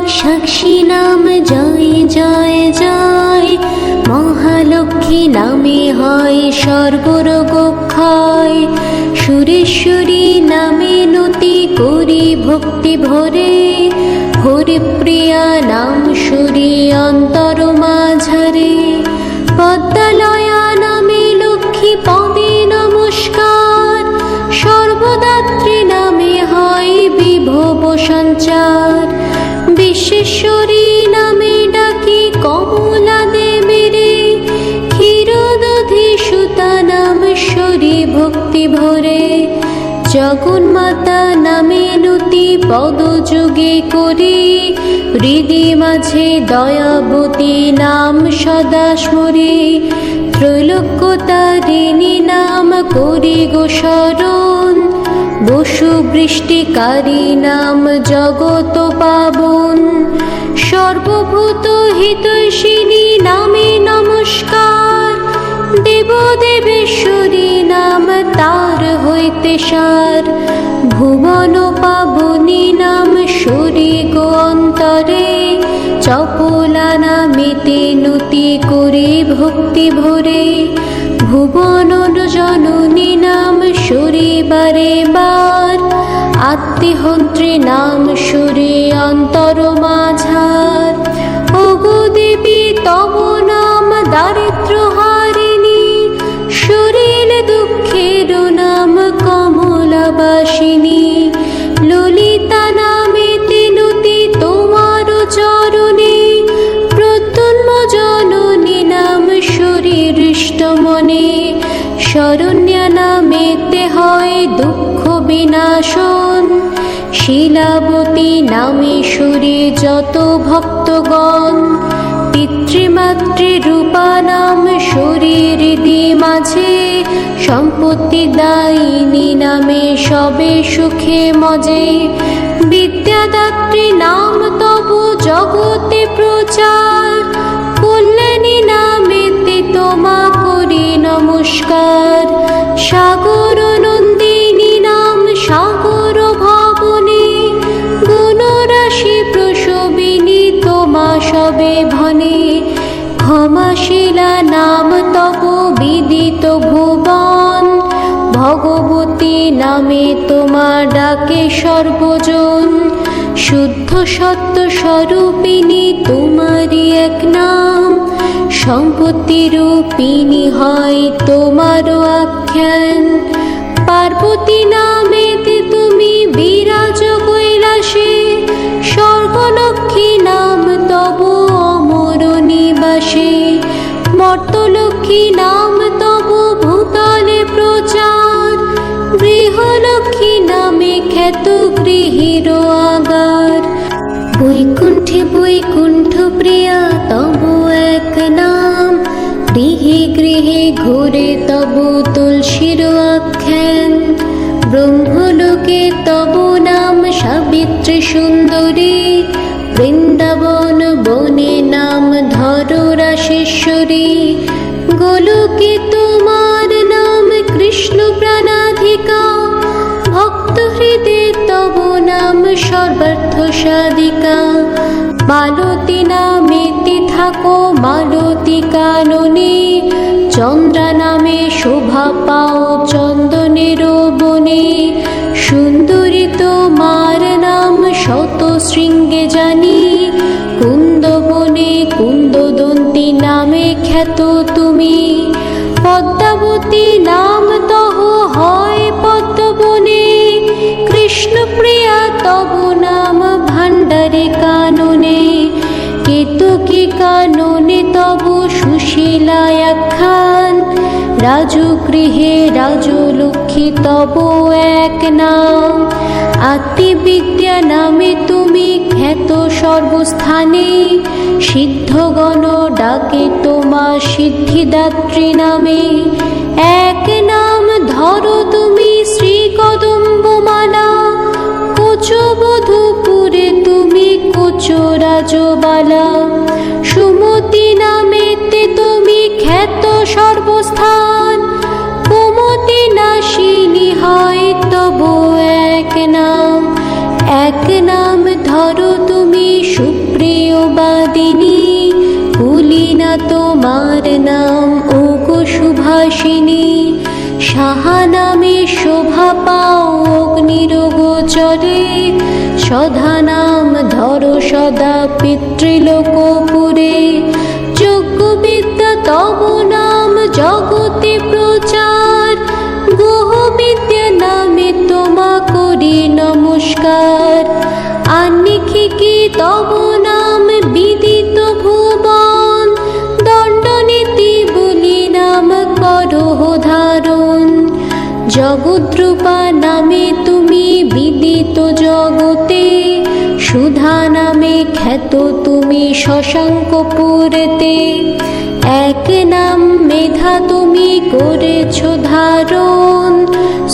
সাক্ষী নাম জয় জয় জয়। মহালক্ষ্মী নামে হয় সর্বরোগ ক্ষয়। সুরেশ্বরী নামে নতি করি ভক্তি ভরে। হরিপ্রিয়া নাম সুরি অন্তর মাঝারে। পদ্মালয়া নামে লক্ষ্মী পদে নমস্কার। সর্বদাত্রী নামে হয় বিভব সঞ্চার। বিশ্বেশ্বরী নামে ডাকি কমলা দেবীরে। ক্ষীরদধি সুতা নাম ঈশ্বরী ভক্তি ভরে। জগন্মাতা নামে নতি পদযোগে করি। হৃদি মাঝে দয়াবতী নাম সদা স্মরি। ত্রৈলোক্যতারিণী নাম করি গো স্মরণ। বসু বৃষ্টিকারী নাম জগত পাবন। সর্বভূত হিতৈষিণী নামে নমস্কার। দেবদেবেশ্বরী নাম তার হইতে সার। ভুবন পাবনী নাম শরী গো অন্তরে। চপলা নামেতে নতি করি ভক্তি ভরে। ভুবন জননী নাম শরী বারে বার। আত্মিহন্ত্রী নাম শরী অন্তর মাঝার। ওগো দেবী তব নাম দারিদ্র হারিণী। শরীর দুঃখের নাম কমলাবাসিনী। ললিতা নামে তিনতি তোমার চরণে। প্রত্যুন্ম জননী নাম শরীর ইষ্টমনে। শরণ্যা নামেতে হয় দুঃখ বিনাশন। শিলাবতী নামে শরী যত ভক্তগণ। পিতৃমাতৃ রূপা নাম শরীর হৃদি মাঝে। সম্পত্তি দায়িনী নামে সবে সুখে মজে। বিদ্যাদাত্রী নাম তব জগতে প্রচার। কল্যাণী নামেতে তোমা করি নমস্কার। সাগর নন্দিনী নাম সাগর ভবনে। গুণরাশি প্রসবিনী তোমা সবে ভনে। ক্ষমাশীলা নাম তব বিদিত ভুবন। ভগবতী নামে তোমা ডাকে সর্বজন। শুদ্ধ সত্য স্বরূপিণী তোমারই এক নাম। সম্পত্তি রূপিণী হয় তোমারও আখ্যান। পার্বতী নামেতে তুমি বিরাজ কৈলাসে। স্বর্গলক্ষ্মী নাম তব অমর নিবাসে। মর্তলক্ষ্মী নাম তব ভূতলে প্রচার। গৃহলক্ষ্মী নামে খ্যাত গৃহীর আগার। বৈকুণ্ঠে বৈকুণ্ঠ প্রিয়া তব এক নাম। গৃহে গৃহে ঘুরে তব তুলসীর আখ্যান। ব্রহ্মলোকে তব নাম সাবিত্রী সুন্দরী। বৃন্দাবন বনে নাম ধররাশেশ্বরী। গোলকে তোমার নাম কৃষ্ণ প্রাণাধিকা। ভক্ত হৃদে তব নাম সর্বার্থ সাধিকা। মালতী নামেতে থাকো মালতী কাননে। চন্দ্রা নামে শোভা পাও চন্দনের বনে। সুন্দরী তোমার নাম শত শৃঙ্গে জানি। কুন্দবনে কুন্দদন্তী নামে খ্যাত তুমি। পদ্মাবতী নাম তহ হয় পদ্মবনে। কৃষ্ণপ্রিয়া তব নাম ভাণ্ডারে কাননে। কেতকী কাননে তব সুশীলায় আখ্যান। রাজগৃহে রাজলক্ষ্মী তব এক নাম। আত্মিবিদ্যা নামে তুমি খ্যাত সর্বস্থানে। সিদ্ধগণ ডাকে তোমা সিদ্ধিদাত্রী নামে। এক নাম ধরো তুমি শ্রী কদম্বমালা। কোচবধূপুরে তুমি কোচ রাজবালা। সুমতি নামেতে তুমি খ্যাত সর্বস্থান। কুমতি নাশিনী হয় তব এক নাম। এক নাম ধরো তুমি সুখ তোমার নাম ওগো সুভাষিনী, সাহা নামে শোভা পাও অগ্নির গোচরে, সধা নাম ধরো সদা পিতৃলোকপুরে, যোগ্য বিদ্যা তব নাম জগতে প্রচার, গুহ বিদ্যা নামে তোমা করি নমস্কার, আন্নিখিকি তব নাম বিদিত ভুবন, দণ্ডনীতি বলি নাম করো ধারণ, জগদ্রূপা নামে তুমি বিদিত জগতে, সুধা নামে খ্যাত তুমি শশাঙ্কপুরেতে, এক নাম মেধা তুমি করেছ ধারণ,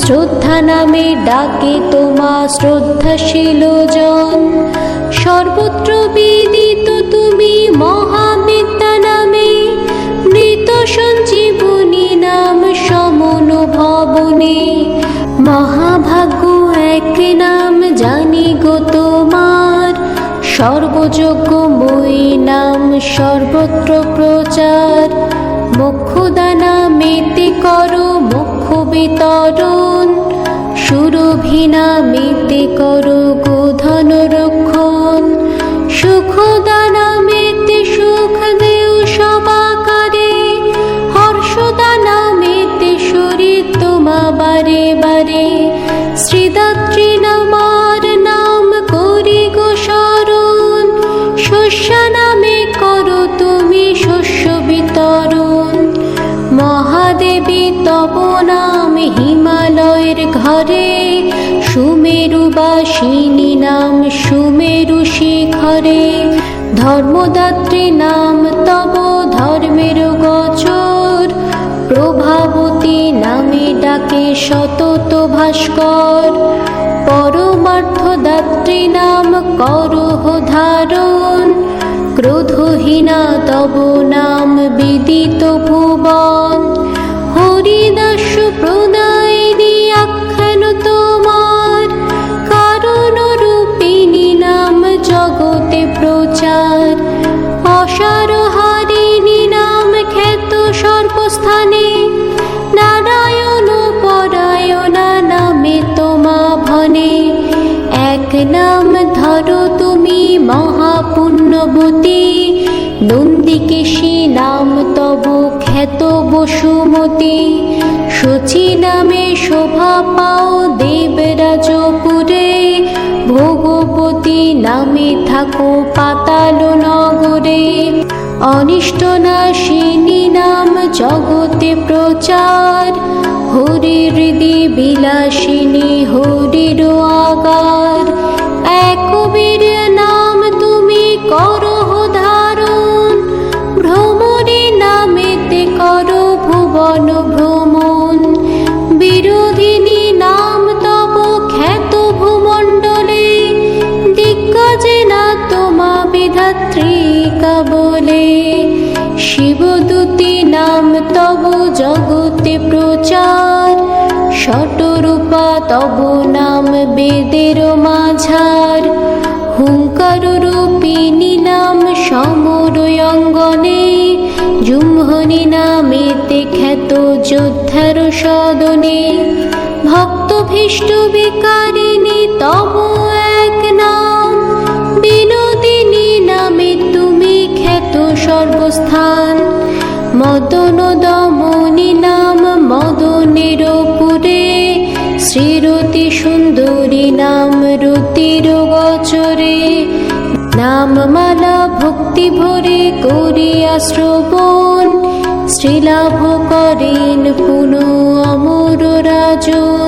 শ্রদ্ধা নামে ডাকে তোমা শ্রদ্ধাশীল জন, সর্বত্র বিদিত তুমি মহাবিদ্যা নামে, মৃত সঞ্জীবনী নাম সমন ভবনে, মহাভাগ্য এক নাম জানি গো তোমার, সর্বযোগ্যময়ী নাম সর্বত্র প্রচার, মোক্ষদা নামেতে করো মোক্ষ বিতরণ, সুরভি নামেতে করো গোধন রক্ষণ, সুখদা নামেতে সুখ দেও সবাকারে, হর্ষদা নামেতে শরীর তোমা বারে বারে, শ্রীদাত্রী নামার নাম করি গো স্মরণ, শস্যা নামে করো তুমি শস্য বিতরণ, মহাদেবী তব নাম হিমালয়ের ঘরে, সুমেরুবাসিনী নাম সুমেরু শিখরে, ধর্মদাত্রী নাম তব ধর্মের গোচর, প্রভাবতী নামে ডাকে সতত ভাস্কর, পরমার্থদাত্রী নাম করহ ধারণ, ক্রোধহীনা তব নাম বিদিত ভুবন, হরিদাস প্রদায়িনী আখ্যান তোমার, কারণ রূপিণী নাম জগতে প্রচার, অসারহারিণী নাম খ্যাত সর্বস্থানে, নারায়ণ পরায়ণা নামে তোমা ভনে, এক নাম ধরো তুমি মহাপুণ্যবতী, নন্দিকেশী নাম তব খ্যাত বসুমতী, শচী নামে শোভা পাও দেবরাজপুরে, ভোগবতী নামে থাকো পাতাল নগরে, অনিষ্ট নাশিনী নাম জগতে প্রচার, হরি হৃদি বিলাসিনী হরির আগার, এক বীর নাম তুমি করহ ধারণ, ভ্রমরী নামেতে করো ভুবন ভ্রমণ, বিরোধিনী নাম তব খ্যাত ভূমণ্ডলে, দিগ্গজে না তোমা বিধাত্রিকা বলে, শিবদূতী নাম তব জগতে প্রচার, ষটরূপা তব নাম বেদের মাঝার, হুঙ্কার রূপিণী নাম সমরয়ঙ্গনে, জুম্ভনী নামেতে খ্যাত যোদ্ধার সদনে, ভক্তভীষ্ট বিকারিণী তব এক নাম, বিনোদিনী নামে তুমি খ্যাত সর্বস্থান, মদন দমনী নাম মদনের পুরে, শ্রীরতি সুন্দরী নাম রতির গোচরে, নামমালা ভক্তি ভরে করিয়া শ্রবণ, শ্রীলাভ করেন পুনঃ অমর রাজন।